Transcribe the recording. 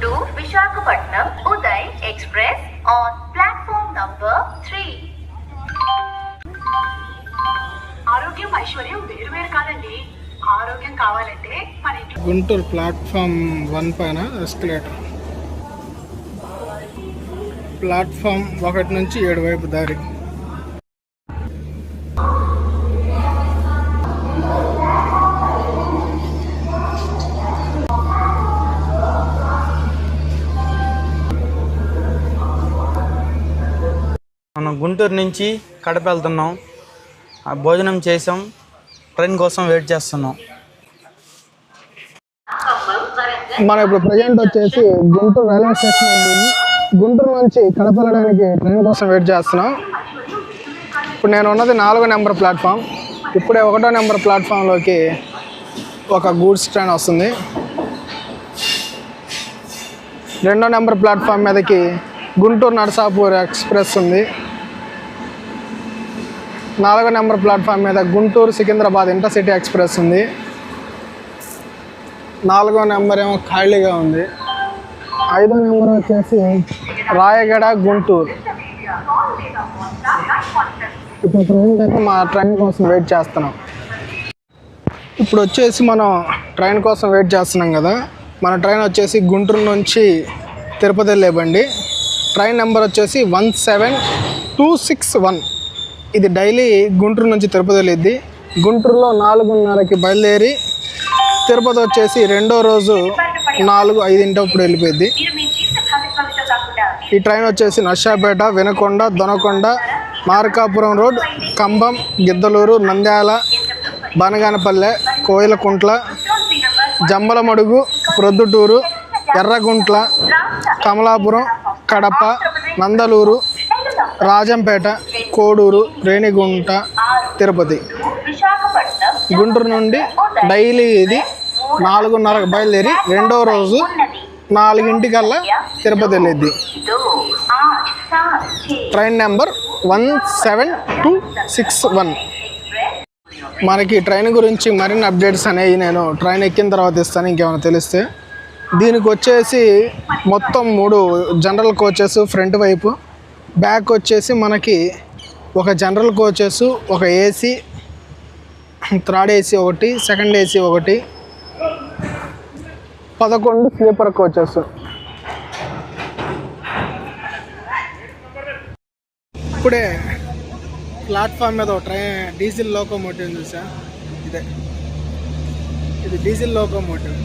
to Visakhapatnam Uday Express on platform number 3. ఆరోగ్యం ఐశ్వర్యం వేరు వేరు కాదండి. ఆరోగ్యం కావాలంటే మన గుంటూరు ప్లాట్ఫామ్ 1 పైన ఎస్కలేటర్, ప్లాట్ఫామ్ 1 నుంచి 7 వైపు దారి. మనం గుంటూరు నుంచి కడప వెళ్తున్నాం. భోజనం చేసాం, ట్రైన్ కోసం వెయిట్ చేస్తున్నాం. మనం ఇప్పుడు ప్రజెంట్ వచ్చేసి గుంటూరు రైల్వే స్టేషన్ ఉంది. గుంటూరు నుంచి కడప వెళ్ళడానికి ట్రైన్ కోసం వెయిట్ చేస్తున్నాం. ఇప్పుడు నేను ఉన్నది 4వ నెంబర్ ప్లాట్ఫామ్. ఇప్పుడే 1వ నెంబర్ ప్లాట్ఫామ్లోకి ఒక గూడ్స్ ట్రైన్ వస్తుంది. 2వ నెంబర్ ప్లాట్ఫామ్ మీదకి గుంటూరు నరసాపూర్ ఎక్స్ప్రెస్ ఉంది. 4వ నెంబర్ ప్లాట్ఫామ్ మీద గుంటూరు సికింద్రాబాద్ ఇంటర్సిటీ ఎక్స్ప్రెస్ ఉంది. 4వ నెంబర్ ఏమో ఖాళీగా ఉంది. 5వ నెంబర్ వచ్చేసి రాయగడ గుంటూరు. ఇప్పుడు ప్రజెంట్ అయితే మా ట్రైన్ కోసం వెయిట్ చేస్తున్నాం. ఇప్పుడు వచ్చేసి మనం ట్రైన్ కోసం వెయిట్ చేస్తున్నాం కదా. మన ట్రైన్ వచ్చేసి గుంటూరు నుంచి తిరుపతి వెళ్ళే బండి. ట్రైన్ నెంబర్ వచ్చేసి 17261. ఇది డైలీ గుంటూరు నుంచి తిరుపతి వెళ్ళిద్ది. గుంటూరులో 4:30కి బయలుదేరి తిరుపతి వచ్చేసి 2వ రోజు 4:05 అప్పుడు వెళ్ళిపోయింది. ఈ ట్రైన్ వచ్చేసి నర్సాపేట, వినకొండ, దొనకొండ, మార్కాపురం రోడ్, కంబం, గిద్దలూరు, నంద్యాల, బనగానపల్లె, కోయిలకుంట్ల, జమ్మలమడుగు, ప్రొద్దుటూరు, ఎర్రగుంట్ల, కమలాపురం, కడప, నందలూరు, రాజంపేట, కోడూరు, రేణిగుంట, తిరుపతి. గుంటూరు నుండి డైలీ ఇది 4:30కి బయలుదేరి 2వ రోజు 4:00 తిరుపతి వెళ్ళిద్ది. Train number 17261. మనకి ట్రైన్ గురించి మరిన్ని అప్డేట్స్ అనేవి నేను ట్రైన్ ఎక్కిన తర్వాత ఇస్తాను, ఇంకేమైనా తెలిస్తే. దీనికి వచ్చేసి మొత్తం 3 జనరల్ కోచెస్ ఫ్రంట్ వైపు, బ్యాక్ వచ్చేసి మనకి ఒక జనరల్ కోచెస్, ఒక ఏసీ, థర్డ్ ఏసీ ఒకటి, సెకండ్ ఏసీ ఒకటి, 11 స్లీపర్ కోచెస్. ఇప్పుడే ప్లాట్ఫామ్ మీద ఒక ట్రైన్ డీజిల్ లోకోమోటివ్ చూసా. ఇది డీజిల్ లోకోమోటివ్.